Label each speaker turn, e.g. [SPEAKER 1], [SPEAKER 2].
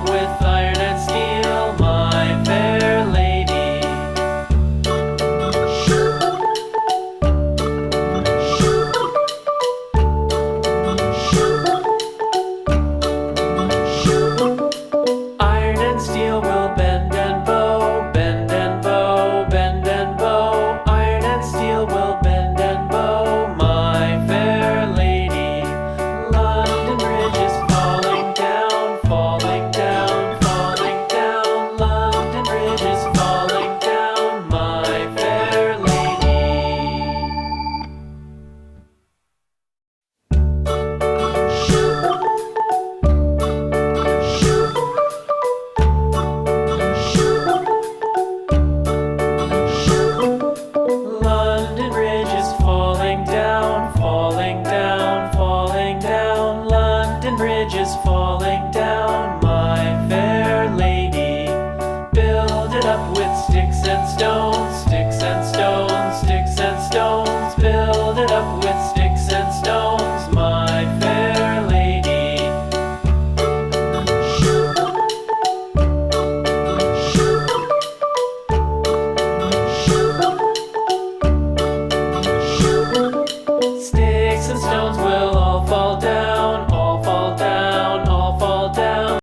[SPEAKER 1] with iron and steel, my fair lady. Iron and steel will bend and bow, bend and bow, bend and bow. Iron and steel will bend and bow, my fair lady. London Bridge is falling down, falling down, falling down. London Bridge is falling down, my fair lady. London Bridge is falling down, falling down, falling down. London Bridge is falling